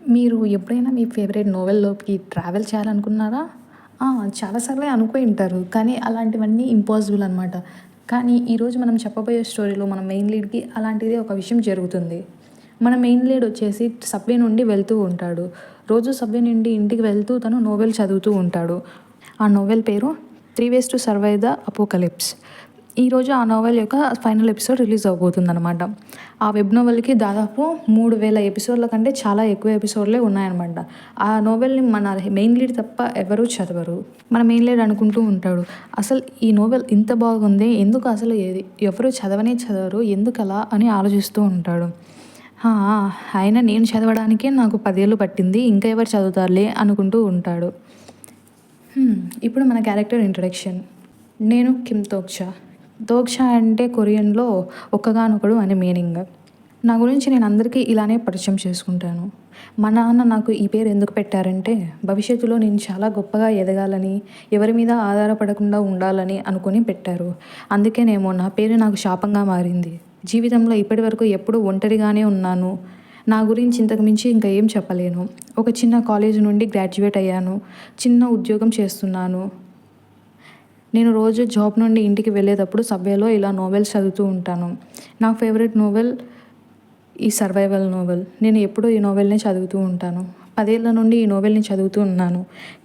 మీరు ఎప్పుడైనా మీ favourite నోవెల్‌లోకి travel చేయాలనుకున్నారా? ఆ! చాలా సార్లే అనుకోయి ఉంటారు. కానీ అలాంటివన్నీ ఇంపాసిబుల్ అనమాట. కానీ ఈరోజు మనం చెప్పబోయే స్టోరీలో మన మెయిన్ లీడ్‌కి అలాంటిదే ఒక విషయం జరుగుతుంది. మన మెయిన్ లీడ్ వచ్చేసి సబ్‌వే నుండి వెళ్తూ ఉంటాడు. రోజు సబ్‌వే నుండి ఇంటికి వెళ్తూ తను నోవెల్ చదువుతూ ఉంటాడు. ఆ నోవెల్ పేరు 'three ways to survive the Apocalypse'. ఈరోజు ఆ నోవెల్ యొక్క ఫైనల్ ఎపిసోడ్ రిలీజ్ అవ్వబోతుందనమాట. ఆ వెబ్ నోవెల్‌కి దాదాపు 3000 ఎపిసోడ్ల కంటే చాలా ఎక్కువ ఎపిసోడ్‌లే ఉన్నాయన్నమాట. ఆ నోవెల్‌ని మన మెయిన్ లీడ్ తప్ప ఎవరు చదవరు. మన మెయిన్ లీడ్ అనుకుంటూ ఉంటాడు, అసలు ఈ నోవెల్ ఇంత బాగుంది, ఎందుకు అసలు ఎవరు చదవనే చదవరు, ఎందుకలా అని ఆలోచిస్తూ ఉంటాడు. ఆ! అయినా నేను చదవడానికే నాకు 10 ఏళ్ళు పట్టింది, ఇంకా ఎవరు చదువుతారులే అనుకుంటూ ఉంటాడు. ఇప్పుడు మన క్యారెక్టర్ ఇంట్రడక్షన్. నేను కిమ్ తోక్చా. తోక్చా అంటే కొరియన్‌లో ఒక్కగానొకడు అని మీనింగ్. నా గురించి నేను అందరికీ ఇలానే పరిచయం చేసుకుంటాను. మా నాన్న నాకు ఈ పేరు ఎందుకు పెట్టారంటే, భవిష్యత్తులో నేను చాలా గొప్పగా ఎదగాలని, ఎవరి మీద ఆధారపడకుండా ఉండాలని అనుకుని పెట్టారు. అందుకేనేమో నా పేరు నాకు శాపంగా మారింది. జీవితంలో ఇప్పటివరకు ఎప్పుడూ ఒంటరిగానే ఉన్నాను. నా గురించి ఇంతకు మించి ఇంకా ఏం చెప్పలేను. ఒక చిన్న కాలేజ్ నుండి గ్రాడ్యుయేట్ అయ్యాను. చిన్న ఉద్యోగం చేస్తున్నాను. నేను రోజు జాబ్ నుండి ఇంటికి వెళ్ళేటప్పుడు సబ్వేలో ఇలా నోవెల్స్ చదువుతూ ఉంటాను. నా ఫేవరెట్ నోవెల్ ఈ సర్వైవల్ నోవెల్. నేను ఎప్పుడూ ఈ నోవెల్‌నే చదువుతూ ఉంటాను. 10 ఏళ్ల నుండి ఈ నోవెల్‌ని చదువుతూ ఉన్నాను.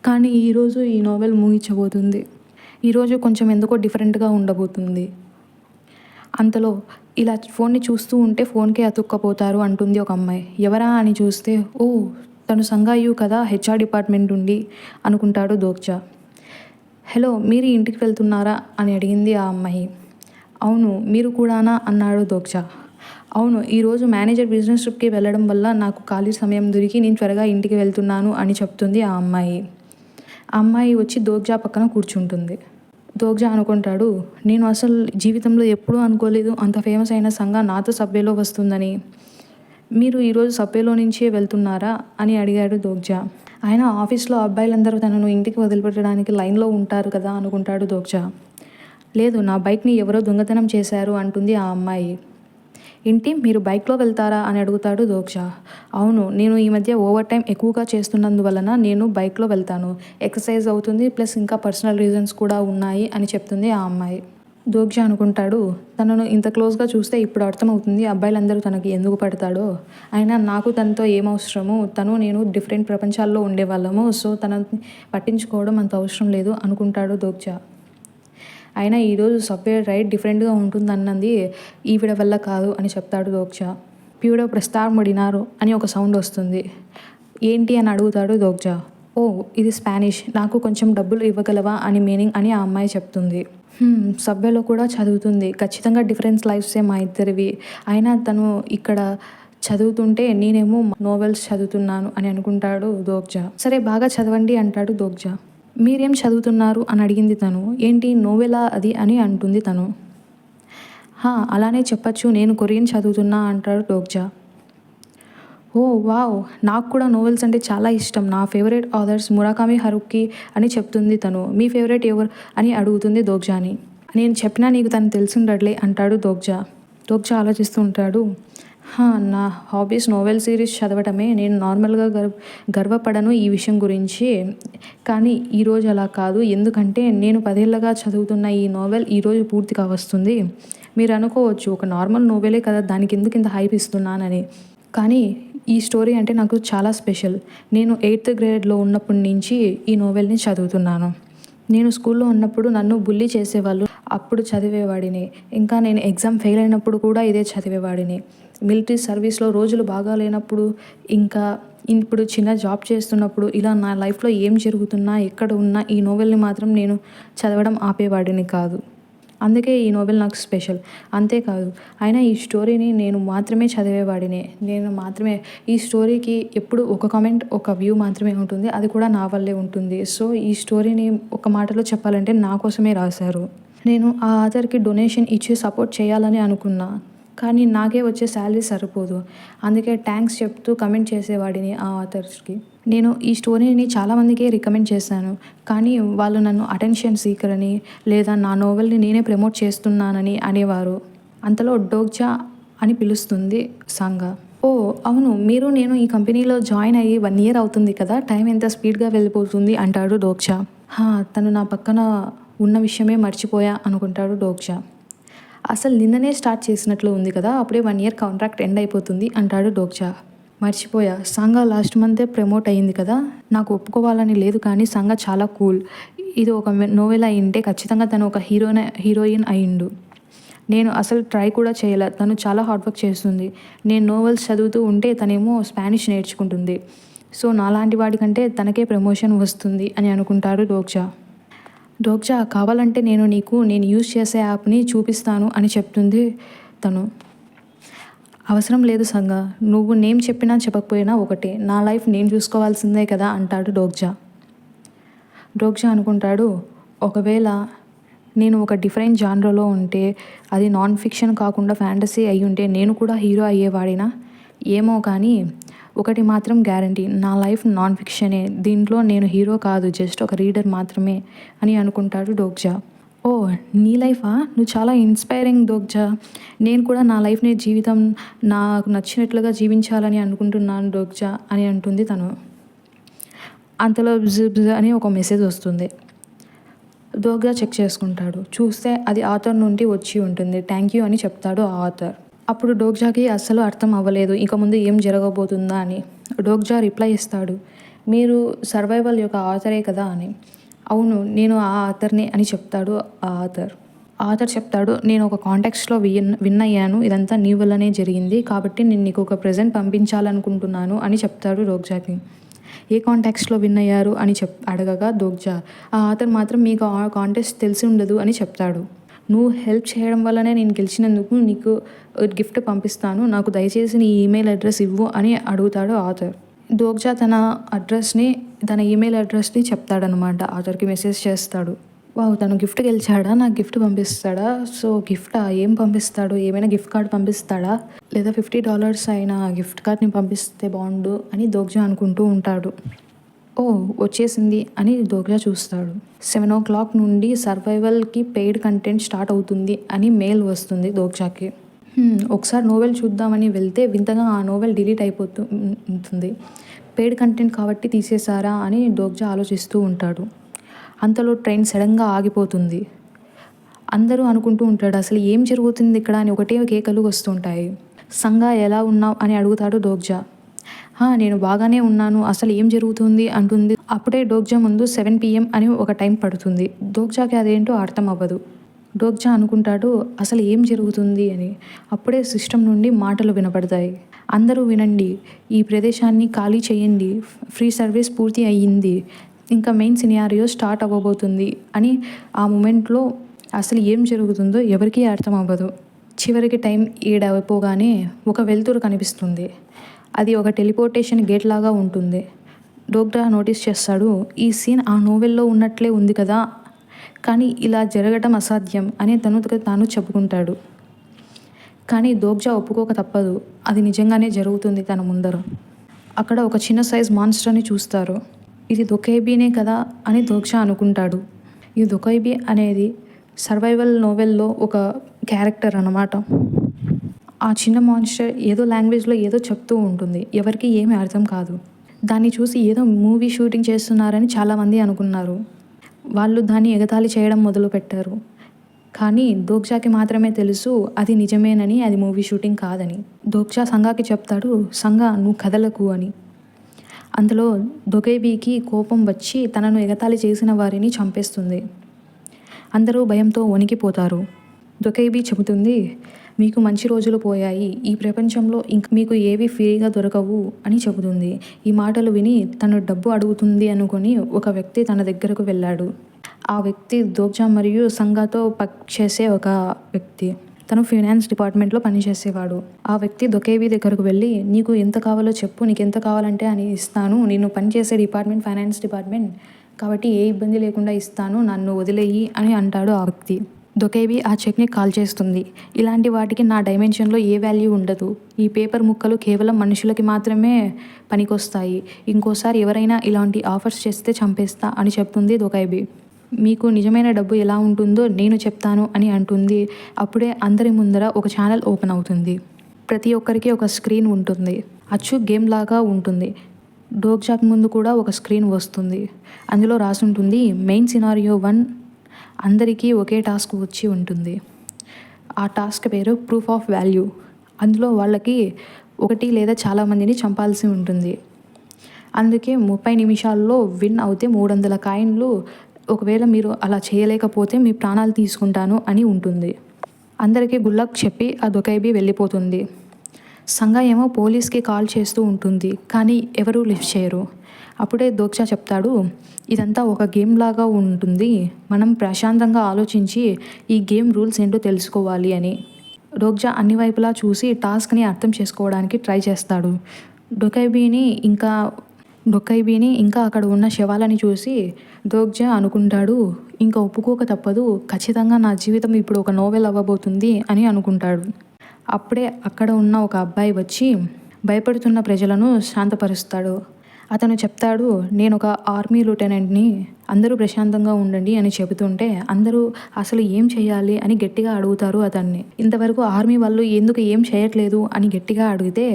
కానీ ఈరోజు ఈ నోవెల్ ముగియబోతుంది. ఈరోజు కొంచెం ఎందుకో డిఫరెంట్‌గా ఉండబోతుంది. అంతలో ఇలా ఫోన్‌ని చూస్తూ ఉంటే ఫోన్‌కే అతుక్కపోతారు అంటుంది ఒక అమ్మాయి. ఎవరా అని చూస్తే, ఓహ్! తను సంగాయు కదా, హెచ్ఆర్ డిపార్ట్మెంట్ నుండి అనుకుంటాడు దోక్చా. హలో, మీరు ఇంటికి వెళ్తున్నారా అని అడిగింది ఆ అమ్మాయి. అవును, మీరు కూడానా అన్నాడు దోక్చా. అవును, ఈరోజు మేనేజర్ బిజినెస్ ట్రిప్‌కి వెళ్ళడం వల్ల నాకు ఖాళీ సమయం దొరికి నేను త్వరగా ఇంటికి వెళ్తున్నాను అని చెప్తుంది ఆ అమ్మాయి. ఆ అమ్మాయి వచ్చి దోక్చా పక్కన కూర్చుంటుంది. దోక్చా అనుకుంటాడు, నేను అసలు జీవితంలో ఎప్పుడూ అనుకోలేదు అంత ఫేమస్ అయిన సంగా నాతో సబ్వేలో వస్తుందని. మీరు ఈరోజు సబ్వేలో నుంచే వెళ్తున్నారా అని అడిగాడు దోక్చా. ఆయన ఆఫీస్లో అబ్బాయిలందరూ తనను ఇంటికి వదిలిపెట్టడానికి లైన్లో ఉంటారు కదా అనుకుంటాడు దోక్చా. లేదు, నా బైక్ని ఎవరో దొంగతనం చేశారు అంటుంది ఆ అమ్మాయి. ఏంటి, మీరు బైక్లో వెళ్తారా అని అడుగుతాడు దోక్చా. అవును, నేను ఈ మధ్య ఓవర్ టైం ఎక్కువగా చేస్తున్నందువలన నేను బైక్లో వెళ్తాను. ఎక్సర్సైజ్ అవుతుంది, ప్లస్ ఇంకా పర్సనల్ రీజన్స్ కూడా ఉన్నాయి అని చెప్తుంది ఆ అమ్మాయి. దోక్చా అనుకుంటాడు, తనను ఇంత క్లోజ్గా చూస్తే ఇప్పుడు అర్థమవుతుంది అబ్బాయిలందరూ తనకి ఎందుకు పడతాడో. అయినా నాకు తనతో ఏమవసరము, తను నేను డిఫరెంట్ ప్రపంచాల్లో ఉండేవాళ్ళము, సో తనని పట్టించుకోవడం అంత అవసరం లేదు అనుకుంటాడు దోక్చా. అయినా ఈరోజు సబ్వే రైడ్ డిఫరెంట్గా ఉంటుందన్నది ఈవిడ వల్ల కాదు అని చెప్తాడు దోక్చా. ప్యూడో ప్రస్తార్ ముడినారో అని ఒక సౌండ్ వస్తుంది. ఏంటి అని అడుగుతాడు దోక్చా. ఓ, ఇది స్పానిష్, నాకు కొంచెం డబ్బులు ఇవ్వగలవా అని మీనింగ్ అని ఆ అమ్మాయి చెప్తుంది. సబ్వేలో కూడా చదువుతుంది, ఖచ్చితంగా డిఫరెన్స్ లైఫ్సే మా ఇద్దరివి. అయినా తను ఇక్కడ చదువుతుంటే నేనేమో నోవెల్స్ చదువుతున్నాను అని అనుకుంటాడు దోక్చా. సరే, బాగా చదవండి అంటాడు దోక్చా. మీరేం చదువుతున్నారు అని అడిగింది తను. ఏంటి, నోవెలా అది అని అంటుంది తను. అలానే చెప్పచ్చు, నేను కొరియన్ చదువుతున్నా అంటాడు దోక్చా. ఓ వావ్, నాకు కూడా నోవెల్స్ అంటే చాలా ఇష్టం. నా ఫేవరెట్ ఆథర్స్ మురాకామి హరుకి అని చెప్తుంది తను. మీ ఫేవరెట్ ఎవరు అని అడుగుతుంది దోక్చాని. నేను చెప్పినా నీకు తను తెలిసుండట్లే అంటాడు దోక్చా. దోక్చా ఆలోచిస్తూ ఉంటాడు. నా హాబీస్ నోవెల్ సిరీస్ చదవటమే. నేను నార్మల్గా గర్వపడను ఈ విషయం గురించి. కానీ ఈరోజు అలా కాదు, ఎందుకంటే నేను 10 ఏళ్ళగా చదువుతున్న ఈ నోవెల్ ఈరోజు పూర్తిగా వస్తుంది. మీరు అనుకోవచ్చు, ఒక నార్మల్ నోవెలే కదా, దానికి ఎందుకు ఇంత హైప్ ఇస్తున్నానని. కానీ ఈ స్టోరీ అంటే నాకు చాలా స్పెషల్. నేను 8th గ్రేడ్లో ఉన్నప్పటి నుంచి ఈ నోవెల్ని చదువుతున్నాను. నేను స్కూల్లో ఉన్నప్పుడు నన్ను బుల్లీ చేసేవాళ్ళు, అప్పుడు చదివేవాడిని. ఇంకా నేను ఎగ్జామ్ ఫెయిల్ అయినప్పుడు కూడా ఇదే చదివేవాడిని. మిలిటరీ సర్వీస్లో రోజులు బాగా లేనప్పుడు, ఇంకా ఇప్పుడు చిన్న జాబ్ చేస్తున్నప్పుడు, ఇలా నా లైఫ్లో ఏం జరుగుతున్నా, ఎక్కడ ఉన్నా ఈ నోవెల్ని మాత్రం నేను చదవడం ఆపేవాడిని కాదు. అందుకే ఈ నోవెల్ నాకు స్పెషల్. అంతేకాదు, అయినా ఈ స్టోరీని నేను మాత్రమే చదివేవాడిని. నేను మాత్రమే ఈ స్టోరీకి ఎప్పుడు ఒక కామెంట్, ఒక వ్యూ మాత్రమే ఉంటుంది, అది కూడా నా వల్లే ఉంటుంది. సో ఈ స్టోరీని ఒక మాటలో చెప్పాలంటే నా కోసమే రాశారు. నేను ఆ ఆథర్కి డొనేషన్ ఇచ్చి సపోర్ట్ చేయాలని అనుకున్నా, కానీ నాకే వచ్చే శాలరీ సరిపోదు. అందుకే థ్యాంక్స్ చెప్తూ కమెంట్ చేసేవాడిని ఆ ఆథర్స్కి. నేను ఈ స్టోరీని చాలామందికి రికమెండ్ చేశాను, కానీ వాళ్ళు నన్ను అటెన్షన్ సీకర్ అని, లేదా నా నోవెల్ని నేనే ప్రమోట్ చేస్తున్నానని అనేవారు. అంతలో డోక్చా అని పిలుస్తుంది సంగా. ఓహ్! అవును. నేను ఈ కంపెనీలో జాయిన్ అయ్యి 1 ఇయర్ అవుతుంది కదా! టైం ఎంత స్పీడ్‌గా వెళ్ళిపోతుంది అంటాడు డోక్షా. హా! తను నా పక్కన ఉన్న విషయమే మర్చిపోయా అనుకుంటాడు డోక్షా. అసలు నిన్ననే స్టార్ట్ చేసినట్లు ఉంది కదా! అప్పుడే 1 ఇయర్ కాంట్రాక్ట్ ఎండ్ అయిపోతుంది అంటాడు డోక్షా. మర్చిపోయా. సంగా లాస్ట్ మంతే ప్రమోట్ అయింది కదా! నాకు ఒప్పుకోవాలని లేదు కానీ సంగా చాలా కూల్. ఇది ఒక నోవెల్ అయ్యుంటే ఖచ్చితంగా తను ఒక హీరోయిన్ అయ్యుండు. నేను అసలు ట్రై కూడా చేయలే. తను చాలా హార్డ్ వర్క్ చేస్తుంది. నేను నోవెల్స్ చదువుతూ ఉంటే తనేమో స్పానిష్ నేర్చుకుంటుంది. సో నాలాంటి వాడికంటే తనకే ప్రమోషన్ వస్తుంది అని అనుకుంటాడు డోక్షా. డోక్షా కావాలంటే నేను యూజ్ చేసే యాప్‌ని చూపిస్తాను అని చెప్తుంది తను. అవసరం లేదు సంగా. నువ్వు నేమ్ చెప్పినా చెప్పకపోయినా ఒకటే. నా లైఫ్ నేను చూసుకోవాల్సిందే కదా అంటాడు డోక్షా. డోక్షా అనుకుంటాడు, ఒకవేళ నేను ఒక డిఫరెంట్ జాన్రాలో ఉంటే, అది నాన్ ఫిక్షన్ కాకుండా ఫ్యాంటసీ అయ్యుంటే నేను కూడా హీరో అయ్యేవాడినా? ఏమో కానీ ఒకటి మాత్రం గ్యారంటీ, నా లైఫ్ నాన్ ఫిక్షనే. దీంట్లో నేను హీరో కాదు, జస్ట్ ఒక రీడర్ మాత్రమే అని అనుకుంటాడు డోక్షా. ఓహ్! నీ లైఫా? నువ్వు చాలా ఇన్స్పైరింగ్ డోక్షా. నేను కూడా నా లైఫ్‌ని నాకు నచ్చినట్లుగా జీవించాలని అనుకుంటున్నాను డోక్షా అని అంటుంది తను. అంతలో బ్జ్ బ్జ్ అని ఒక మెసేజ్ వస్తుంది. డోక్షా చెక్ చేసుకుంటాడు. చూస్తే అది ఆథర్ నుండి వచ్చి ఉంటుంది. థ్యాంక్ యూ అని చెప్తాడు ఆ ఆథర్. అప్పుడు డోక్షాకి అస్సలు అర్థం అవ్వలేదు ఇక ముందు ఏం జరగబోతుందా అని. డోక్షా రిప్లై ఇస్తాడు, మీరు సర్వైవల్ యొక్క ఆథరే కదా అని. అవును, నేను ఆ ఆథర్‌నే అని చెప్తాడు ఆ ఆథర్. ఆథర్ చెప్తాడు, నేను ఒక కాంటెక్స్ట్‌లో విన్ అయ్యాను. ఇదంతా నీ వల్లనే జరిగింది. కాబట్టి నేను నీకు ఒక ప్రెజెంట్ పంపించాలనుకుంటున్నాను అని చెప్తాడు డోక్షాకి. ఏ కాంటెక్స్ట్‌లో విన్ అయ్యారు అని అడగగా డోక్షా, ఆ ఆథర్ మాత్రం మీకు ఆ కాంటెస్ట్ తెలిసి ఉండదు అని చెప్తాడు. నువ్వు హెల్ప్ చేయడం వల్లనే నేను గెలిచినందుకు నీకు గిఫ్ట్ పంపిస్తాను. నాకు దయచేసి నీ ఈమెయిల్ అడ్రస్ ఇవ్వు అని అడుగుతాడు ఆథర్. డోక్షా తన ఈమెయిల్ అడ్రస్‌ని చెప్తాడనమాట. ఆథర్‌కి మెసేజ్ చేస్తాడు. వావ్! తను గిఫ్ట్ గెలిచాడా? నాకు గిఫ్ట్ పంపిస్తాడా? సో గిఫ్టా? ఏం పంపిస్తాడు? ఏమైనా గిఫ్ట్ కార్డ్ పంపిస్తాడా? లేదా $50 అయిన గిఫ్ట్ కార్డ్‌ని పంపిస్తే బావుండు అని డోక్షా అనుకుంటూ ఉంటాడు. ఓహ్! వచ్చేసింది అని డోక్షా చూస్తాడు. 7:00 నుండి సర్వైవల్‌కి పెయిడ్ కంటెంట్ స్టార్ట్ అవుతుంది అని మెయిల్ వస్తుంది డోక్షాకి. ఒకసారి నోవెల్ చూద్దామని వెళ్తే వింతగా ఆ నోవెల్ డిలీట్ ఉంటుంది. పెయిడ్ కంటెంట్ కాబట్టి తీసేశారా అని డోక్షా ఆలోచిస్తూ ఉంటాడు. అంతలో ట్రైన్ సడన్‌గా ఆగిపోతుంది. అందరూ అనుకుంటూ ఉంటాడు, అసలు ఏం జరుగుతుంది ఇక్కడ అని ఒకటే కేకలు వస్తుంటాయి. సంగా ఎలా ఉన్నావు అని అడుగుతాడు డోక్షా. నేను బాగానే ఉన్నాను, అసలు ఏం జరుగుతుంది అంటుంది. అప్పుడే డోక్షా ముందు 7 PM అని ఒక టైం పడుతుంది. డోక్షాకి అదేంటో అర్థం అవ్వదు. డోక్షా అనుకుంటాడు, అసలు ఏం జరుగుతుంది అని. అప్పుడే సిస్టమ్ నుండి మాటలు వినపడతాయి. అందరూ వినండి, ఈ ప్రదేశాన్ని ఖాళీ చేయండి, ఫ్రీ సర్వీస్ పూర్తి అయ్యింది, ఇంకా మెయిన్ సినారియో స్టార్ట్ అవ్వబోతుంది అని. ఆ మూమెంట్లో అసలు ఏం జరుగుతుందో ఎవరికీ అర్థం అవ్వదు. చివరికి టైం 7 అయిపోగానే ఒక వెలుతురు కనిపిస్తుంది. అది ఒక టెలిపోర్టేషన్ గేట్ లాగా ఉంటుంది. డోక్షా నోటీస్ చేస్తాడు, ఈ సీన్ ఆ నోవెల్లో ఉన్నట్లే ఉంది కదా, కానీ ఇలా జరగటం అసాధ్యం అని తాను చెప్పుకుంటాడు. కానీ డోక్షా ఒప్పుకోక తప్పదు. అది నిజంగానే జరుగుతుంది తన ముందర. అక్కడ ఒక చిన్న సైజ్ మాన్స్టర్ని చూస్తారు. ఇది దొకైబీనే కదా అని డోక్షా అనుకుంటాడు. ఈ దొకైబీ అనేది సర్వైవల్ నోవెల్లో ఒక క్యారెక్టర్ అన్నమాట. ఆ చిన్న మాన్స్టర్ ఏదో లాంగ్వేజ్లో ఏదో చెప్తూ ఉంటుంది. ఎవరికి ఏమీ అర్థం కాదు. దాన్ని చూసి ఏదో మూవీ షూటింగ్ చేస్తున్నారని చాలామంది అనుకున్నారు. వాళ్ళు దాన్ని ఎగతాళి చేయడం మొదలుపెట్టారు. కానీ డోక్షాకి మాత్రమే తెలుసు అది నిజమేనని, అది మూవీ షూటింగ్ కాదని. డోక్షా సంగాకి చెప్తాడు, సంగా నువ్వు కదలకు అని. అందులో దొకైబీకి కోపం వచ్చి తనను ఎగతాళి చేసిన వారిని చంపేస్తుంది. అందరూ భయంతో వణికిపోతారు. దొకైబీ చెబుతుంది, మీకు మంచి రోజులు పోయాయి, ఈ ప్రపంచంలో ఇంక మీకు ఏవి ఫ్రీగా దొరకవు అని చెబుతుంది. ఈ మాటలు విని తను డబ్బు అడుగుతుంది అనుకుని ఒక వ్యక్తి తన దగ్గరకు వెళ్ళాడు. ఆ వ్యక్తి డోక్షా మరియు సంగాతో చేసే ఒక వ్యక్తి. తను ఫైనాన్స్ డిపార్ట్మెంట్లో పనిచేసేవాడు. ఆ వ్యక్తి దొకైబీ దగ్గరకు వెళ్ళి, నీకు ఎంత కావాలో చెప్పు, నీకు ఎంత కావాలంటే అని ఇస్తాను. నేను పనిచేసే డిపార్ట్మెంట్ ఫైనాన్స్ డిపార్ట్మెంట్ కాబట్టి ఏ ఇబ్బంది లేకుండా ఇస్తాను, నన్ను వదిలేయి అని అంటాడు ఆ వ్యక్తి. దొకైబీ ఆ చెక్ని కాల్ చేస్తుంది. ఇలాంటి వాటికి నా డైమెన్షన్లో ఏ వాల్యూ ఉండదు. ఈ పేపర్ ముక్కలు కేవలం మనుషులకి మాత్రమే పనికొస్తాయి. ఇంకోసారి ఎవరైనా ఇలాంటి ఆఫర్స్ చేస్తే చంపేస్తా అని చెప్తుంది దొకైబీ. మీకు నిజమైన డబ్బు ఎలా ఉంటుందో నేను చెప్తాను అని అంటుంది. అప్పుడే అందరి ముందర ఒక ఛానల్ ఓపెన్ అవుతుంది. ప్రతి ఒక్కరికి ఒక స్క్రీన్ ఉంటుంది. అచ్చు గేమ్ లాగా ఉంటుంది. డోగ్జాకి ముందు కూడా ఒక స్క్రీన్ వస్తుంది. అందులో రాసుంటుంది మెయిన్ సినారియో 1 అందరికీ ఒకే టాస్క్ వచ్చి ఉంటుంది. ఆ టాస్క్ పేరు ప్రూఫ్ ఆఫ్ వాల్యూ. అందులో వాళ్ళకి ఒకటి లేదా చాలామందిని చంపాల్సి ఉంటుంది. అందుకే 30 నిమిషాల్లో విన్ అవుతే 300 కాయిన్లు, ఒకవేళ మీరు అలా చేయలేకపోతే మీ ప్రాణాలు తీసుకుంటాను అని ఉంటుంది. అందరికీ గుడ్ లక్ చెప్పి ఆ దొకైబీ వెళ్ళిపోతుంది. సంగా ఏమో పోలీస్కి కాల్ చేస్తూ ఉంటుంది, కానీ ఎవరూ లిఫ్ట్ చేయరు. అప్పుడే దోగ్జా చెప్తాడు, ఇదంతా ఒక గేమ్ లాగా ఉంటుంది, మనం ప్రశాంతంగా ఆలోచించి ఈ గేమ్ రూల్స్ ఏంటో తెలుసుకోవాలి అని. డోగ్జా అన్ని వైపులా చూసి టాస్క్ని అర్థం చేసుకోవడానికి ట్రై చేస్తాడు. డొకైబీని ఇంకా అక్కడ ఉన్న శవాలని చూసి దోగ్జా అనుకుంటాడు, ఇంకా ఒప్పుకోక తప్పదు, ఖచ్చితంగా నా జీవితం ఇప్పుడు ఒక నోవెల్ అవ్వబోతుంది అని అనుకుంటాడు. అప్పుడే అక్కడ ఉన్న ఒక అబ్బాయి వచ్చి భయపడుతున్న ప్రజలను శాంతపరుస్తాడు. అతను చెప్తాడు, నేను ఒక ఆర్మీ లెఫ్టినెంట్ని, అందరూ ప్రశాంతంగా ఉండండి అని చెబుతుంటే అందరూ అసలు ఏం చేయాలి అని గట్టిగా అడుగుతారు అతన్ని. ఇంతవరకు ఆర్మీ వాళ్ళు ఎందుకు ఏం చేయట్లేదు అని గట్టిగా అడిగితే,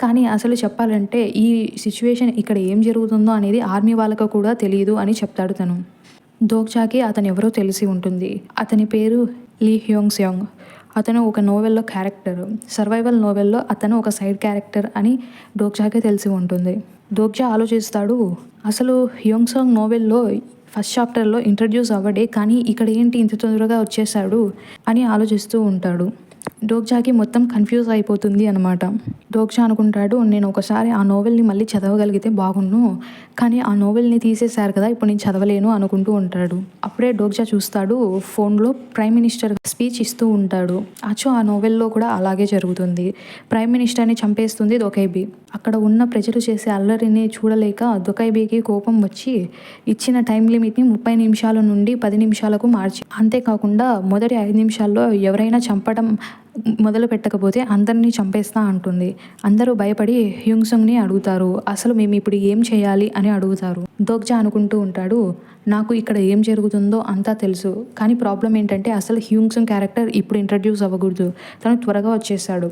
కానీ అసలు చెప్పాలంటే ఈ సిచ్యువేషన్ ఇక్కడ ఏం జరుగుతుందో అనేది ఆర్మీ వాళ్ళకు కూడా తెలియదు అని చెప్తాడు తను. దోగ్జాకి అతను ఎవరో తెలిసి ఉంటుంది. అతని పేరు లీ హ్యోంగ్ సెయోంగ్. అతను ఒక నోవెల్లో క్యారెక్టర్, సర్వైవల్ నోవెల్లో అతను ఒక సైడ్ క్యారెక్టర్ అని డోగ్జాకే తెలిసి ఉంటుంది. డోగ్జా ఆలోచిస్తాడు, అసలు హ్యోంగ్ సెయోంగ్ నోవెల్లో ఫస్ట్ చాప్టర్లో ఇంట్రడ్యూస్ అవ్వడే, కానీ ఇక్కడ ఏంటి ఇంత తొందరగా వచ్చేసాడు అని ఆలోచిస్తూ ఉంటాడు. డోగ్జాకి మొత్తం కన్ఫ్యూజ్ అయిపోతుంది అనమాట. డోగ్జా అనుకుంటాడు, నేను ఒకసారి ఆ నోవెల్ని మళ్ళీ చదవగలిగితే బాగుండు, కానీ ఆ నోవెల్ని తీసేశారు కదా, ఇప్పుడు నేను చదవలేను అనుకుంటూ ఉంటాడు. అప్పుడే డోగ్జా చూస్తాడు, ఫోన్లో ప్రైమ్ మినిస్టర్ స్పీచ్ ఇస్తూ ఉంటాడు. ఆ నోవెల్లో కూడా అలాగే జరుగుతుంది. ప్రైమ్ మినిస్టర్ని చంపేస్తుంది దొకైబీ. అక్కడ ఉన్న ప్రజలు చేసే అల్లరిని చూడలేక దొకైబీకి కోపం వచ్చి ఇచ్చిన టైం లిమిట్ని 30 నిమిషాల నుండి 10 నిమిషాలకు మార్చి, అంతేకాకుండా మొదటి 5 నిమిషాల్లో ఎవరైనా చంపడం మొదలు పెట్టకపోతే అందరినీ చంపేస్తా అంటుంది. అందరూ భయపడి హ్యూంగ్ సెయోంగ్ని అడుగుతారు, అసలు మేము ఇప్పుడు ఏం చేయాలి అని అడుగుతారు. దోగ్జా అనుకుంటూ ఉంటాడు, నాకు ఇక్కడ ఏం జరుగుతుందో అంతా తెలుసు, కానీ ప్రాబ్లం ఏంటంటే అసలు హ్యూంగ్ సెయోంగ్ క్యారెక్టర్ ఇప్పుడు ఇంట్రడ్యూస్ అవ్వకూడదు, తను త్వరగా వచ్చేసాడు.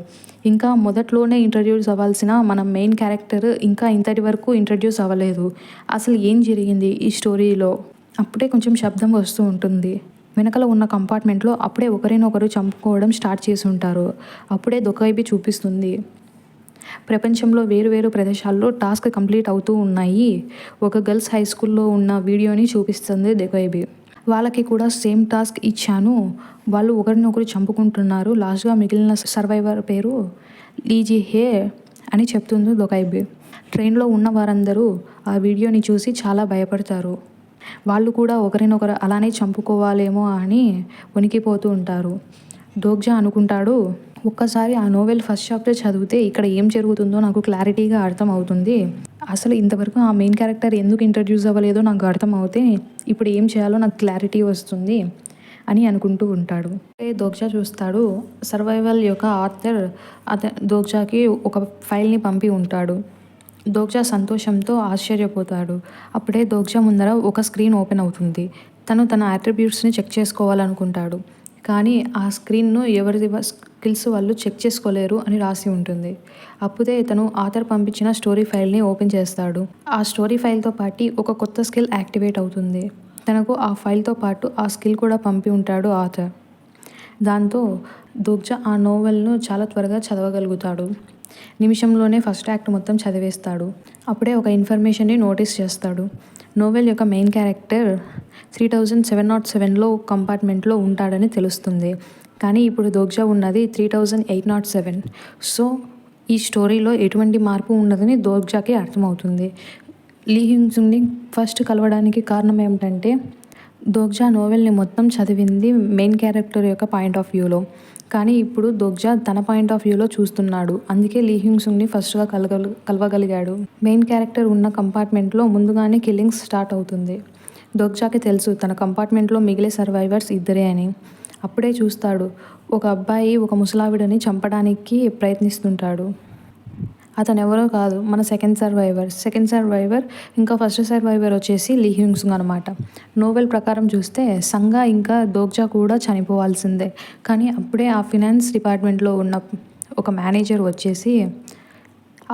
ఇంకా మొదట్లోనే ఇంట్రడ్యూస్ అవ్వాల్సిన మన మెయిన్ క్యారెక్టర్ ఇంకా ఇంతటి వరకు ఇంట్రడ్యూస్ అవ్వలేదు. అసలు ఏం జరిగింది ఈ స్టోరీలో? అప్పుడే కొంచెం శబ్దం వస్తూ ఉంటుంది. వెనకల ఉన్న కంపార్ట్మెంట్లో అప్పుడే ఒకరినొకరు చంపుకోవడం స్టార్ట్ చేసి ఉంటారు. అప్పుడే దొకైబీ చూపిస్తుంది, ప్రపంచంలో వేరు ప్రదేశాల్లో టాస్క్ కంప్లీట్ అవుతూ ఉన్నాయి. ఒక గర్ల్స్ హై స్కూల్లో ఉన్న వీడియోని చూపిస్తుంది దొకైబీ. వాళ్ళకి కూడా సేమ్ టాస్క్ ఇచ్చాను, వాళ్ళు ఒకరినొకరు చంపుకుంటున్నారు, లాస్ట్గా మిగిలిన సర్వైవర్ పేరు లీజీ హే అని చెప్తుంది దొకైబీ. ట్రైన్లో ఉన్న వారందరూ ఆ వీడియోని చూసి చాలా భయపడతారు. వాళ్ళు కూడా ఒకరినొకరు అలానే చంపుకోవాలేమో అని వణికిపోతూ ఉంటారు. డోగ్జా అనుకుంటాడు, ఒక్కసారి ఆ నోవెల్ ఫస్ట్ చాప్టర్ చదివితే ఇక్కడ ఏం జరుగుతుందో నాకు క్లారిటీగా అర్థం అవుతుంది. అసలు ఇంతవరకు ఆ మెయిన్ క్యారెక్టర్ ఎందుకు ఇంట్రడ్యూస్ అవ్వలేదో నాకు అర్థం అవుతే ఇప్పుడు ఏం చేయాలో నాకు క్లారిటీ వస్తుంది అని అనుకుంటూ ఉంటాడు. దోగ్జా చూస్తాడు, సర్వైవల్ యొక్క ఆథర్ దోగ్జాకి ఒక ఫైల్ని పంపి ఉంటాడు. దోగ్జా సంతోషంతో ఆశ్చర్యపోతాడు. అప్పుడే దోగ్జా ముందర ఒక స్క్రీన్ ఓపెన్ అవుతుంది. తన అట్రిబ్యూట్స్ని చెక్ చేసుకోవాలనుకుంటాడు, కానీ ఆ స్క్రీన్ను ఎవరిది స్కిల్స్ వాళ్ళు చెక్ చేసుకోలేరు అని రాసి ఉంటుంది. అప్పుడే తను ఆథర్ పంపించిన స్టోరీ ఫైల్ని ఓపెన్ చేస్తాడు. ఆ స్టోరీ ఫైల్తో పాటు ఒక కొత్త స్కిల్ యాక్టివేట్ అవుతుంది. తనకు ఆ ఫైల్తో పాటు ఆ స్కిల్ కూడా పంపి ఉంటాడు ఆథర్. దాంతో దోగ్జా ఆ నోవెల్ను చాలా త్వరగా చదవగలుగుతాడు. నిమిషంలోనే ఫస్ట్ యాక్ట్ మొత్తం చదివేస్తాడు. అప్పుడే ఒక ఇన్ఫర్మేషన్ని నోటీస్ చేస్తాడు. నోవెల్ యొక్క మెయిన్ క్యారెక్టర్ 3707లో కంపార్ట్మెంట్లో ఉంటాడని తెలుస్తుంది, కానీ ఇప్పుడు దోగ్జా ఉన్నది 3807. సో ఈ స్టోరీలో ఎటువంటి మార్పు ఉండదని దోగ్జాకి అర్థమవుతుంది. లీ హ్యూంగ్ సెయోంగ్ని ఫస్ట్ కలవడానికి కారణం ఏమిటంటే, దోగ్జా నోవెల్ని మొత్తం చదివింది మెయిన్ క్యారెక్టర్ యొక్క పాయింట్ ఆఫ్ వ్యూలో, కానీ ఇప్పుడు దోగ్జా తన పాయింట్ ఆఫ్ వ్యూలో చూస్తున్నాడు. అందుకే లీ హ్యూంగ్ సెయోంగ్ని ఫస్ట్గా కలవగలిగాడు. మెయిన్ క్యారెక్టర్ ఉన్న కంపార్ట్మెంట్లో ముందుగానే కిల్లింగ్స్ స్టార్ట్ అవుతుంది. దోగ్జాకి తెలుసు తన కంపార్ట్మెంట్లో మిగిలే సర్వైవర్స్ 2 అని. అప్పుడే చూస్తాడు, ఒక అబ్బాయి ఒక ముసలావిడని చంపడానికి ప్రయత్నిస్తుంటాడు. అతను ఎవరో కాదు, మన సెకండ్ సర్వైవర్ ఇంకా ఫస్ట్ సర్వైవర్ వచ్చేసి లీ హ్యూంగ్ సెయోంగ్ అనమాట. నోవెల్ ప్రకారం చూస్తే సంగా ఇంకా దోగ్జా కూడా చనిపోవాల్సిందే, కానీ అప్పుడే ఆ ఫినాన్స్ డిపార్ట్మెంట్లో ఉన్న ఒక మేనేజర్ వచ్చేసి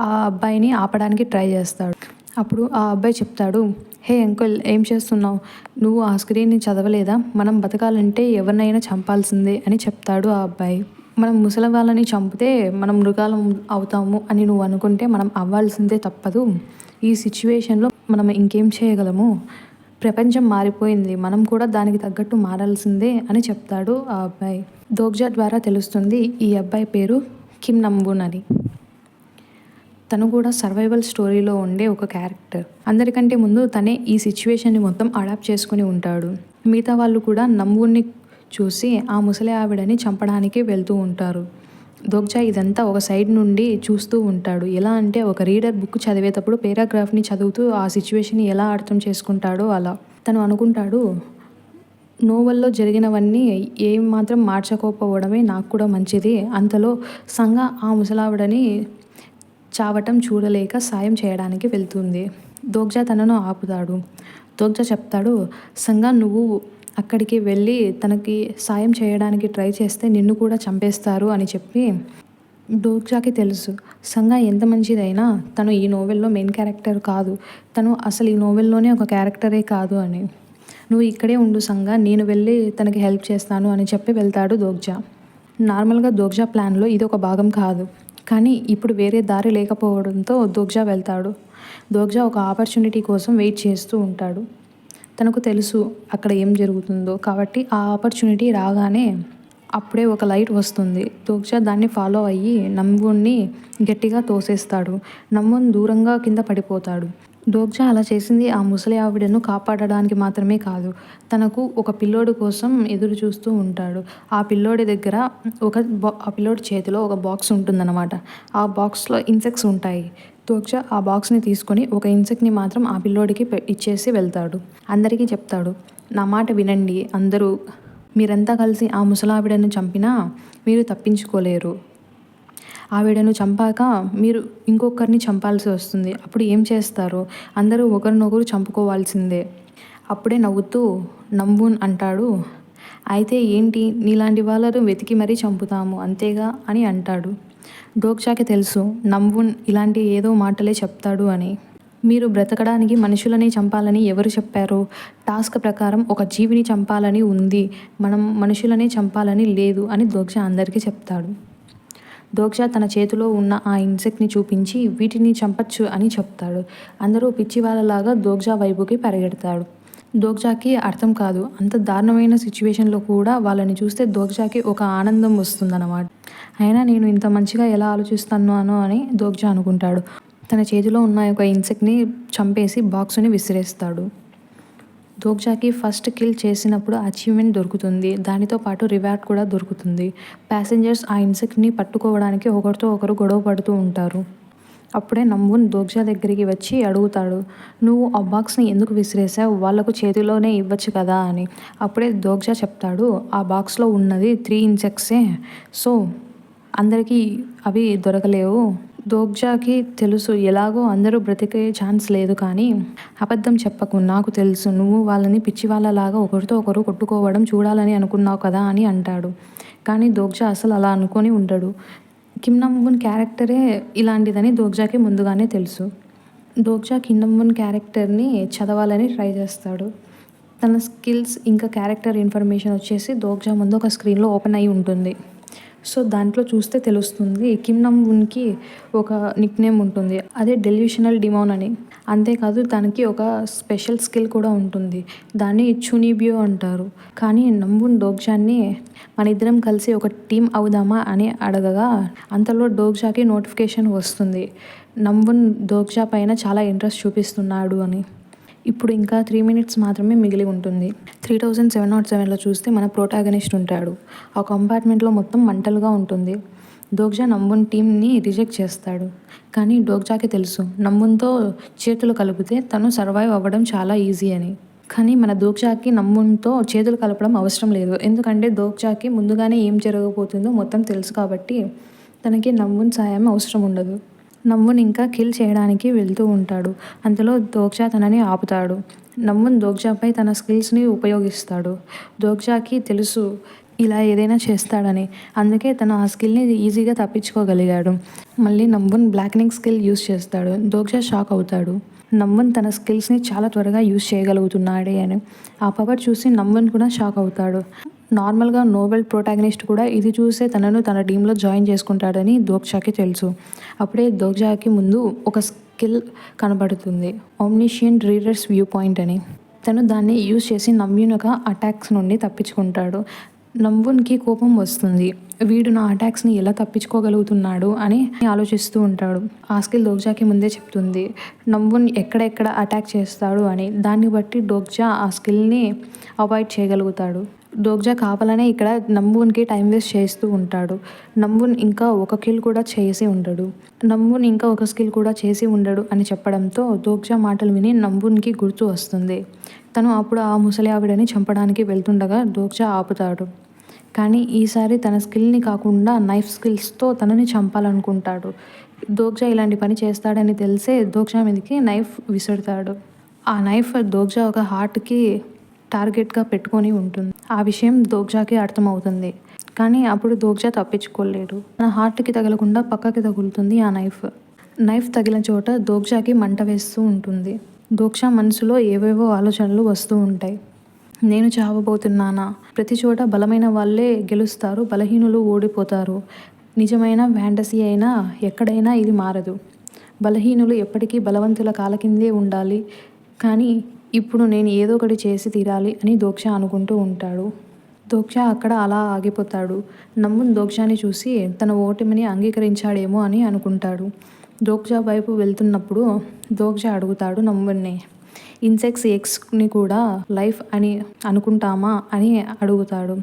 ఆ అబ్బాయిని ఆపడానికి ట్రై చేస్తాడు. అప్పుడు ఆ అబ్బాయి చెప్తాడు, హే అంకుల్, ఏం చేస్తున్నావు? నువ్వు ఆ స్క్రీన్ని చదవలేదా? మనం బతకాలంటే ఎవరినైనా చంపాల్సిందే అని చెప్తాడు ఆ అబ్బాయి. మనం ముసలి వాళ్ళని చంపితే మనం మృగాలం అవుతాము అని నువ్వు అనుకుంటే మనం అవ్వాల్సిందే తప్పదు. ఈ సిచ్యువేషన్లో మనం ఇంకేం చేయగలము? ప్రపంచం మారిపోయింది, మనం కూడా దానికి తగ్గట్టు మారాల్సిందే అని చెప్తాడు ఆ అబ్బాయి. దోగ్జా ద్వారా తెలుస్తుంది ఈ అబ్బాయి పేరు కిమ్ నమ్బూన్ అని. తను కూడా సర్వైవల్ స్టోరీలో ఉండే ఒక క్యారెక్టర్. అందరికంటే ముందు తనే ఈ సిచ్యువేషన్ని మొత్తం అడాప్ట్ చేసుకుని ఉంటాడు. మిగతా వాళ్ళు కూడా నమ్బూన్ని చూసి ఆ ముసలి ఆవిడని చంపడానికి వెళ్తూ ఉంటారు. దోగ్జా ఇదంతా ఒక సైడ్ నుండి చూస్తూ ఉంటాడు. ఎలా అంటే ఒక రీడర్ బుక్ చదివేటప్పుడు పేరాగ్రాఫ్ని చదువుతూ ఆ సిచ్యువేషన్ని ఎలా అర్థం చేసుకుంటాడో అలా. తను అనుకుంటాడు, నోవెల్లో జరిగినవన్నీ ఏం మాత్రం మార్చకపోవడమే నాకు కూడా మంచిది. అంతలో సంగ ఆ ముసలావిడని చావటం చూడలేక సాయం చేయడానికి వెళ్తుంది. దోగ్జా తనను ఆపుతాడు. దోగ్జా చెప్తాడు, సంగ, నువ్వు అక్కడికి వెళ్ళి తనకి సాయం చేయడానికి ట్రై చేస్తే నిన్ను కూడా చంపేస్తారు అని చెప్పి. దోగ్జాకి తెలుసు సంగ ఎంత మంచిదైనా తను ఈ నోవెల్లో మెయిన్ క్యారెక్టర్ కాదు, తను అసలు ఈ నోవెల్లోనే ఒక క్యారెక్టరే కాదు అని. నువ్వు ఇక్కడే ఉండు సంగ, నేను వెళ్ళి తనకి హెల్ప్ చేస్తాను అని చెప్పి వెళ్తాడు దోగ్జా. నార్మల్గా దోగ్జా ప్లాన్లో ఇది ఒక భాగం కాదు, కానీ ఇప్పుడు వేరే దారి లేకపోవడంతో దోగ్జా వెళ్తాడు. దోగ్జా ఒక ఆపర్చునిటీ కోసం వెయిట్ చేస్తూ ఉంటాడు. తనకు తెలుసు అక్కడ ఏం జరుగుతుందో, కాబట్టి ఆ ఆపర్చునిటీ రాగానే అప్పుడే ఒక లైట్ వస్తుంది. దోగ్జా దాన్ని ఫాలో అయ్యి నమ్బూన్ని గట్టిగా తోసేస్తాడు. నమ్బూన్ దూరంగా కింద పడిపోతాడు. దోగ్జా అలా చేసింది ఆ ముసలి ఆవిడను కాపాడడానికి మాత్రమే కాదు, తనకు ఒక పిల్లోడు కోసం ఎదురు చూస్తూ ఉంటాడు. ఆ పిల్లోడి దగ్గర ఆ పిల్లోడి చేతిలో ఒక బాక్స్ ఉంటుందన్నమాట. ఆ బాక్స్లో ఇన్సెక్ట్స్ ఉంటాయి. దోగ్జా ఆ బాక్స్ని తీసుకొని ఒక ఇన్సెక్ట్ని మాత్రం ఆ పిల్లోడికి ఇచ్చేసి వెళ్తాడు. అందరికీ చెప్తాడు, నా మాట వినండి అందరూ, మీరంతా కలిసి ఆ ముసలావిడను చంపినా మీరు తప్పించుకోలేరు. ఆవిడను చంపాక మీరు ఇంకొకరిని చంపాల్సి వస్తుంది. అప్పుడు ఏం చేస్తారు? అందరూ ఒకరినొకరు చంపుకోవాల్సిందే. అప్పుడే నవ్వుతూ నమ్బూన్ అంటాడు, అయితే ఏంటి, నీలాంటి వాళ్ళను వెతికి మరీ చంపుతాము అంతేగా అని అంటాడు. దోగ్జాకి తెలుసు నమ్బూన్ ఇలాంటి ఏదో మాటలే చెప్తాడు అని. మీరు బ్రతకడానికి మనుషులని చంపాలని ఎవరు చెప్పారు? టాస్క్ ప్రకారం ఒక జీవిని చంపాలని ఉంది, మనం మనుషులనే చంపాలని లేదు అని దోగ్జా అందరికీ చెప్తాడు. దోగ్జా తన చేతిలో ఉన్న ఆ ఇన్సెక్ట్ని చూపించి వీటిని చంపచ్చు అని చెప్తాడు. అందరూ పిచ్చివాళ్ళలాగా దోగ్జా వైపుకి పరిగెడతాడు. దోగ్జాకి అర్థం కాదు, అంత దారుణమైన సిచ్యువేషన్లో కూడా వాళ్ళని చూస్తే దోగ్జాకి ఒక ఆనందం వస్తుందన్నమాట. అయినా నేను ఇంత మంచిగా ఎలా ఆలోచిస్తున్నానో అని దోగ్జా అనుకుంటాడు. తన చేతిలో ఉన్న ఒక ఇన్సెక్ట్ని చంపేసి బాక్స్ని విసిరేస్తాడు. దోగ్జాకి ఫస్ట్ కిల్ చేసినప్పుడు అచీవ్మెంట్ దొరుకుతుంది, దానితో పాటు రివార్డ్ కూడా దొరుకుతుంది. ప్యాసింజర్స్ ఆ ఇన్సెక్ట్ని పట్టుకోవడానికి ఒకరితో ఒకరు గొడవ పడుతూ ఉంటారు. అప్పుడే నమ్బూన్ దోగ్జా దగ్గరికి వచ్చి అడుగుతాడు, నువ్వు ఆ బాక్స్ని ఎందుకు విసిరేసావు, వాళ్లకు చేతిలోనే ఇవ్వచ్చు కదా అని. అప్పుడే దోగ్జా చెప్తాడు, ఆ బాక్స్లో ఉన్నది 3 ఇన్సెక్ట్సే, సో అందరికీ అవి దొరకలేవు. దోగ్జాకి తెలుసు ఎలాగో అందరూ బ్రతికే ఛాన్స్ లేదు, కానీ అబద్ధం చెప్పకు, నాకు తెలుసు నువ్వు వాళ్ళని పిచ్చివాళ్ళలాగా ఒకరితో ఒకరు కొట్టుకోవడం చూడాలని అనుకున్నావు కదా అని అంటాడు. కానీ దోగ్జా అసలు అలా అనుకొని ఉండడు. కిమ్ నమ్బూన్ క్యారెక్టరే ఇలాంటిదని దోగ్జాకి ముందుగానే తెలుసు. దోగ్జా కిమ్ నమ్బూన్ క్యారెక్టర్ని చదవాలని ట్రై చేస్తాడు. తన స్కిల్స్ ఇంకా క్యారెక్టర్ ఇన్ఫర్మేషన్ వచ్చేసి దోగ్జా ముందు ఒక స్క్రీన్లో ఓపెన్ అయి ఉంటుంది. సో దాంట్లో చూస్తే తెలుస్తుంది కిమ్ నమ్బూన్కి ఒక నిక్ నేమ్ ఉంటుంది, అదే డెల్యూషనల్ డిమాన్ అని. అంతేకాదు తనకి ఒక స్పెషల్ స్కిల్ కూడా ఉంటుంది, దాన్ని చునీబియో అంటారు. కానీ నమ్బూన్ దోగ్జాన్ని మన ఇద్దరం కలిసి ఒక టీం అవుదామా అని అడగగా అంతలో దోగ్జాకి నోటిఫికేషన్ వస్తుంది, నమ్బూన్ దోగ్జా పైన చాలా ఇంట్రెస్ట్ చూపిస్తున్నాడు అని. ఇప్పుడు ఇంకా 3 minutes మాత్రమే మిగిలి ఉంటుంది. 3707లో చూస్తే మన ప్రోటాగనిస్ట్ ఉంటాడు. ఆ కంపార్ట్మెంట్లో మొత్తం మంటలుగా ఉంటుంది. దోగ్జా నమ్బూన్ టీంని రిజెక్ట్ చేస్తాడు. కానీ దోగ్జాకి తెలుసు నమ్బూన్తో చేతులు కలిపితే తను సర్వైవ్ అవ్వడం చాలా ఈజీ అని. కానీ మన దోగ్జాకి నమ్బూన్తో చేతులు కలపడం అవసరం లేదు, ఎందుకంటే దోగ్జాకి ముందుగానే ఏం జరగబోతుందో మొత్తం తెలుసు కాబట్టి తనకి నమ్బూన్ సాయం అవసరం ఉండదు. నమ్బూన్ ఇంకా కిల్ చేయడానికి వెళ్తూ ఉంటాడు. అంతలో దోగ్జా తనని ఆపుతాడు. నమ్బూన్ దోగ్జాపై తన స్కిల్స్ని ఉపయోగిస్తాడు. దోగ్జాకి తెలుసు ఇలా ఏదైనా చేస్తాడని. అందుకే తను ఆ స్కిల్ని ఈజీగా తప్పించుకోగలిగాడు. మళ్ళీ నంబున్ బ్లాక్నింగ్ స్కిల్ యూస్ చేస్తాడు. దోగ్జా షాక్ అవుతాడు. నంబున్ తన స్కిల్స్ని చాలా త్వరగా యూస్ చేయగలుగుతున్నాడే అని. ఆ పవర్ చూసి నంబున్ కూడా షాక్ అవుతాడు. నార్మల్గా నోబెల్ ప్రొటాగనిస్ట్ కూడా ఇది చూసే తనను తన టీంలో జాయిన్ చేసుకుంటాడని దోగ్జాకి తెలుసు. అప్పుడే దోగ్జాకి ముందు ఒక స్కిల్ కనబడుతుంది, ఓమ్నిషియంట్ రీడర్స్ వ్యూ పాయింట్ అని. తను దాన్ని యూజ్ చేసి నంబున్ యొక్క అటాక్స్ నుండి తప్పించుకుంటాడు. నంబున్కి కోపం వస్తుంది. వీడు నా అటాక్స్ని ఎలా తప్పించుకోగలుగుతున్నాడు అని ఆలోచిస్తూ ఉంటాడు. ఆ స్కిల్ దోగ్జాకి ముందే చెప్తుంది నంబున్ ఎక్కడెక్కడ అటాక్ చేస్తాడు అని. దాన్ని బట్టి దోగ్జా ఆ స్కిల్ని అవాయిడ్ చేయగలుగుతాడు. దోగ్జా కావాలనే ఇక్కడ నంబున్కి టైం వేస్ట్ చేస్తూ ఉంటాడు. నంబున్ ఇంకా ఒక కిల్ కూడా చేసి ఉండడు. నంబున్ ఇంకా ఒక స్కిల్ కూడా చేసి ఉండడు అని చెప్పడంతో దోగ్జా మాటలు విని నంబున్కి గుర్తు వస్తుంది. తను అప్పుడు ఆ ముసలి ఆవిడని చంపడానికి వెళ్తుండగా దోగ్జా ఆపుతాడు. కానీ ఈసారి తన స్కిల్ని కాకుండా నైఫ్ స్కిల్స్తో తనని చంపాలనుకుంటాడు. దోగ్జా ఇలాంటి పని చేస్తాడని తెలిసే దోగ్జా మీదకి నైఫ్ విసురుతాడు. ఆ నైఫ్ దోగ్జా ఒక హార్ట్కి టార్గెట్గా పెట్టుకొని ఉంటుంది. ఆ విషయం దోగ్జాకి అర్థమవుతుంది. కానీ అప్పుడు దోగ్జా తప్పించుకోలేడు. తన హార్ట్కి తగలకుండా పక్కకి తగులుతుంది ఆ నైఫ్. నైఫ్ తగిలిన చోట దోగ్జాకి మంట వేస్తూ ఉంటుంది. దోగ్జా మనసులో ఏవేవో ఆలోచనలు వస్తూ ఉంటాయి. నేను చావబోతున్నానా? ప్రతి చోట బలమైన వాళ్ళే గెలుస్తారు, బలహీనులు ఓడిపోతారు. నిజమైన ఫ్యాంటసీ అయినా ఎక్కడైనా ఇది మారదు. బలహీనులు ఎప్పటికీ బలవంతుల కాళ్ళ కిందే ఉండాలి. కానీ ఇప్పుడు నేను ఏదో ఒకటి చేసి తీరాలి అని దోగ్జా అనుకుంటూ ఉంటాడు. దోగ్జా అక్కడ అలా ఆగిపోతాడు. నంబున్ దోగ్జాని చూసి తన ఓటమిని అంగీకరించాడేమో అని అనుకుంటాడు. దోగ్జా వైపు వెళ్తున్నప్పుడు దోగ్జా అడుగుతాడు నంబున్ని, ఇన్సెక్ట్స్ ఎగ్స్ని కూడా లైఫ్ అని అనుకుంటామా అని అడుగుతాడు.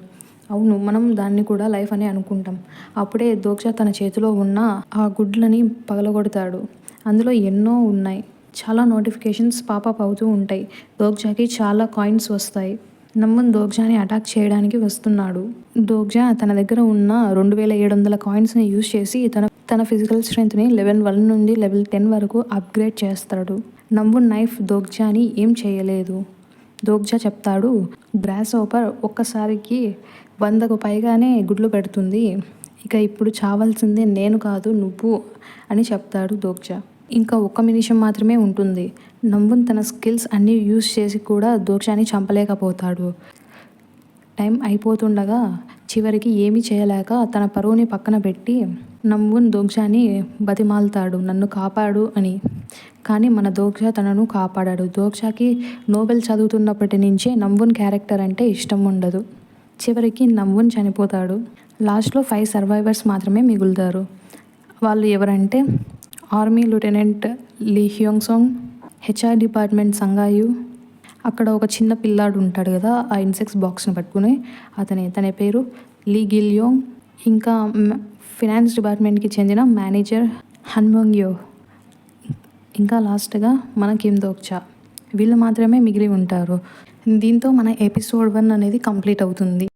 అవును, మనం దాన్ని కూడా లైఫ్ అని అనుకుంటాం. అప్పుడే దోగ్జా తన చేతిలో ఉన్న ఆ గుడ్లని పగలగొడతాడు. అందులో ఎన్నో ఉన్నాయి. చాలా నోటిఫికేషన్స్ పాపప్ అవుతూ ఉంటాయి. దోగ్జాకి చాలా కాయిన్స్ వస్తాయి. నంబున్ దోగ్జాని అటాక్ చేయడానికి వస్తున్నాడు. దోగ్జా తన దగ్గర ఉన్న 2700 కాయిన్స్ని యూజ్ చేసి తన ఫిజికల్ స్ట్రెంగ్త్ని లెవెల్ 1 నుండి లెవెల్ 10 వరకు అప్గ్రేడ్ చేస్తాడు. నంబున్ నైఫ్ దోగ్జాని ఏం చేయలేదు. దోగ్జా చెప్తాడు, గ్రాస్ ఓపర్ ఒక్కసారికి 100కు పైగానే గుడ్లు పెడుతుంది. ఇక ఇప్పుడు చావాల్సిందే నేను కాదు నువ్వు అని చెప్తాడు దోగ్జా. ఇంకా 1 నిమిషం మాత్రమే ఉంటుంది. నంబున్ తన స్కిల్స్ అన్నీ యూజ్ చేసి కూడా దోగ్జాని చంపలేకపోతాడు. టైం అయిపోతుండగా చివరికి ఏమీ చేయలేక తన పరువుని పక్కన పెట్టి నంబున్ దోగ్జాని బతిమాలుతాడు, నన్ను కాపాడు అని. కానీ మన దోగ్జా తనను కాపాడాడు. దోగ్జాకి నోబెల్ చదువుతున్నప్పటి నుంచే నంబున్ క్యారెక్టర్ అంటే ఇష్టం ఉండదు. చివరికి నంబున్ చనిపోతాడు. లాస్ట్లో 5 సర్వైవర్స్ మాత్రమే మిగులుతారు. వాళ్ళు ఎవరంటే ఆర్మీ లెఫ్టినెంట్ లీ హ్యోంగ్ సాంగ్, హెచ్ఆర్ డిపార్ట్మెంట్ సంగాయు, అక్కడ ఒక చిన్న పిల్లాడు ఉంటాడు కదా ఆ ఇన్సెక్ట్స్ బాక్స్ని పట్టుకుని తన పేరు లీ గిల్యోంగ్, ఇంకా ఫినాన్స్ డిపార్ట్మెంట్కి చెందిన మేనేజర్ హన్మోంగ్యో, ఇంకా లాస్ట్గా మన కిమ్ దోగ్జా. వీళ్ళు మాత్రమే మిగిలి ఉంటారు. దీంతో మన ఎపిసోడ్ 1 అనేది కంప్లీట్ అవుతుంది.